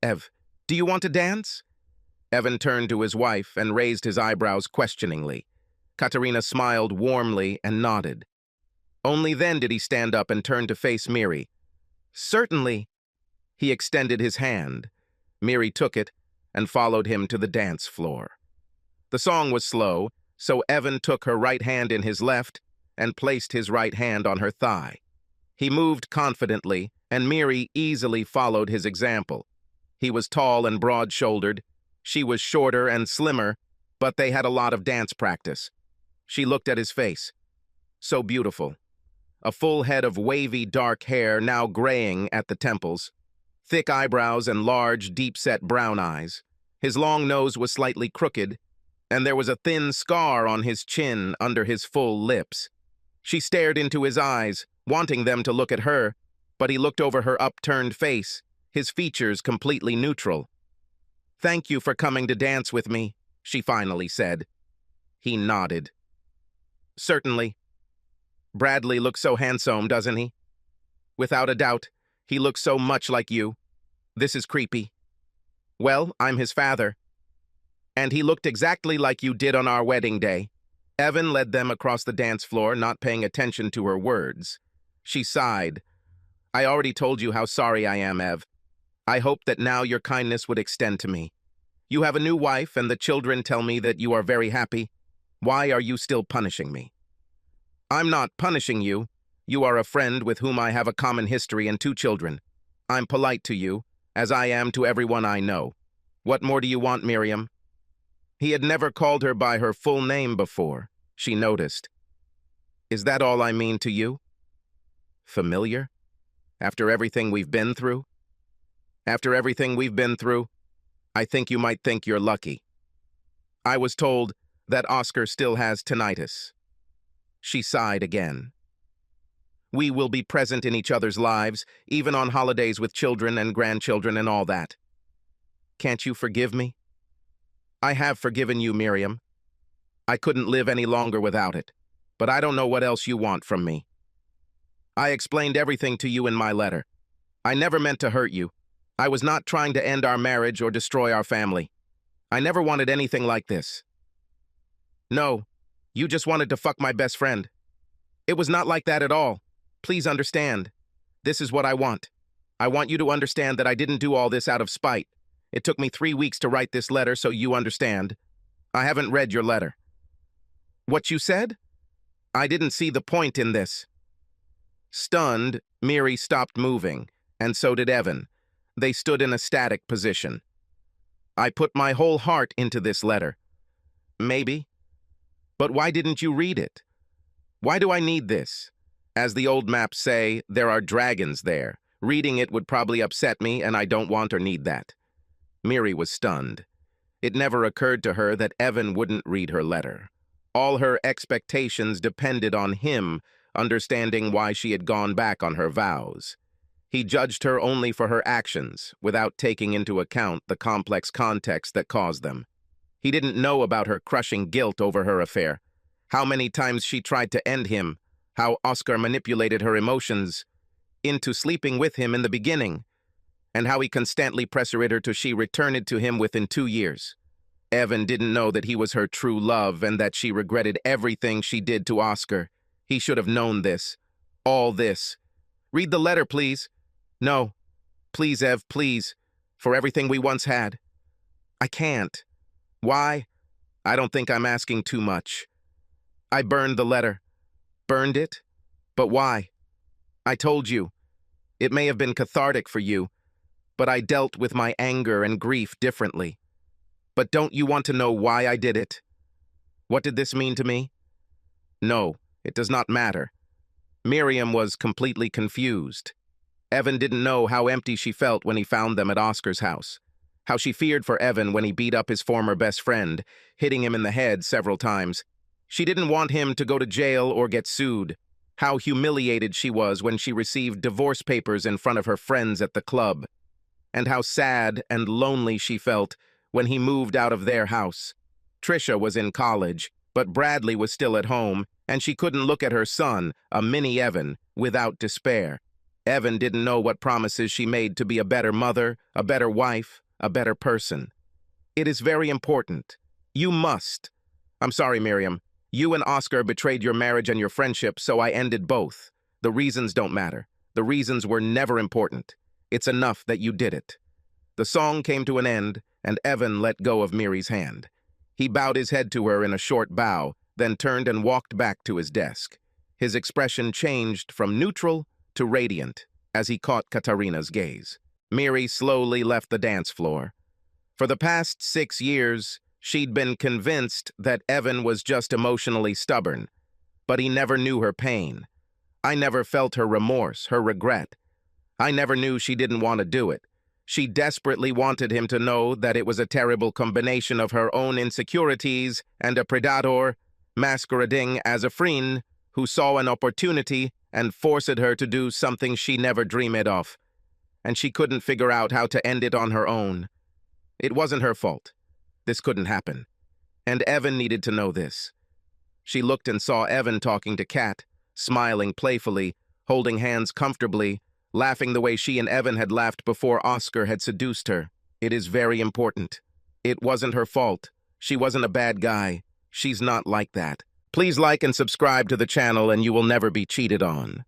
Ev, do you want to dance? Evan turned to his wife and raised his eyebrows questioningly. Katerina smiled warmly and nodded. Only then did he stand up and turn to face Miri. Certainly. He extended his hand. Miri took it and followed him to the dance floor. The song was slow, so Evan took her right hand in his left and placed his right hand on her thigh. He moved confidently, and Miri easily followed his example. He was tall and broad-shouldered. She was shorter and slimmer, but they had a lot of dance practice. She looked at his face. So beautiful. A full head of wavy dark hair now graying at the temples, thick eyebrows and large, deep-set brown eyes. His long nose was slightly crooked, and there was a thin scar on his chin under his full lips. She stared into his eyes, wanting them to look at her, but he looked over her upturned face, his features completely neutral. "Thank you for coming to dance with me," she finally said. He nodded. "Certainly. Bradley looks so handsome, doesn't he? Without a doubt, he looks so much like you. This is creepy. Well, I'm his father. And he looked exactly like you did on our wedding day." Evan led them across the dance floor, not paying attention to her words. She sighed. "I already told you how sorry I am, Ev. I hoped that now your kindness would extend to me. You have a new wife, and the children tell me that you are very happy. Why are you still punishing me?" "I'm not punishing you. You are a friend with whom I have a common history and 2 children. I'm polite to you, as I am to everyone I know. What more do you want, Miriam?" He had never called her by her full name before, she noticed. "Is that all I mean to you? Familiar? After everything we've been through? After everything we've been through, I think you might think you're lucky. I was told that Oscar still has tinnitus." She sighed again. "We will be present in each other's lives, even on holidays with children and grandchildren and all that. Can't you forgive me?" "I have forgiven you, Miriam. I couldn't live any longer without it, but I don't know what else you want from me. I explained everything to you in my letter. I never meant to hurt you. I was not trying to end our marriage or destroy our family. I never wanted anything like this. No, you just wanted to fuck my best friend. It was not like that at all. Please understand. This is what I want. I want you to understand that I didn't do all this out of spite. It took me 3 weeks to write this letter, so you understand. I haven't read your letter." "What you said? I didn't see the point in this." Stunned, Miri stopped moving, and so did Evan. They stood in a static position. "I put my whole heart into this letter." "Maybe. But why didn't you read it? Why do I need this? As the old maps say, there are dragons there. Reading it would probably upset me, and I don't want or need that." Miri was stunned. It never occurred to her that Evan wouldn't read her letter. All her expectations depended on him understanding why she had gone back on her vows. He judged her only for her actions, without taking into account the complex context that caused them. He didn't know about her crushing guilt over her affair, how many times she tried to end him, how Oscar manipulated her emotions into sleeping with him in the beginning, and how he constantly pressured her to she returned to him within 2 years. Evan didn't know that he was her true love and that she regretted everything she did to Oscar. He should have known this. All this. "Read the letter, please." "No. Please, Ev, please. For everything we once had." "I can't." "Why?" "I don't think I'm asking too much." "I burned the letter." "Burned it? But why?" "I told you. It may have been cathartic for you, but I dealt with my anger and grief differently. But don't you want to know why I did it? What did this mean to me?" "No, it does not matter." Miriam was completely confused. Evan didn't know how empty she felt when he found them at Oscar's house, how she feared for Evan when he beat up his former best friend, hitting him in the head several times. She didn't want him to go to jail or get sued, how humiliated she was when she received divorce papers in front of her friends at the club, and how sad and lonely she felt when he moved out of their house. Trisha was in college, but Bradley was still at home, and she couldn't look at her son, a mini Evan, without despair. Evan didn't know what promises she made to be a better mother, a better wife, a better person. It is very important. You must. I'm sorry, Miriam. You and Oscar betrayed your marriage and your friendship, so I ended both. The reasons don't matter. The reasons were never important. It's enough that you did it. The song came to an end, and Evan let go of Miri's hand. He bowed his head to her in a short bow, then turned and walked back to his desk. His expression changed from neutral to radiant as he caught Katarina's gaze. Miri slowly left the dance floor. For the past 6 years, she'd been convinced that Evan was just emotionally stubborn, but he never knew her pain. I never felt her remorse, her regret. I never knew she didn't want to do it. She desperately wanted him to know that it was a terrible combination of her own insecurities and a predator masquerading as a friend who saw an opportunity and forced her to do something she never dreamed of. And she couldn't figure out how to end it on her own. It wasn't her fault. This couldn't happen. And Evan needed to know this. She looked and saw Evan talking to Kat, smiling playfully, holding hands comfortably, laughing the way she and Evan had laughed before Oscar had seduced her. It is very important. It wasn't her fault. She wasn't a bad guy. She's not like that. Please like and subscribe to the channel and you will never be cheated on.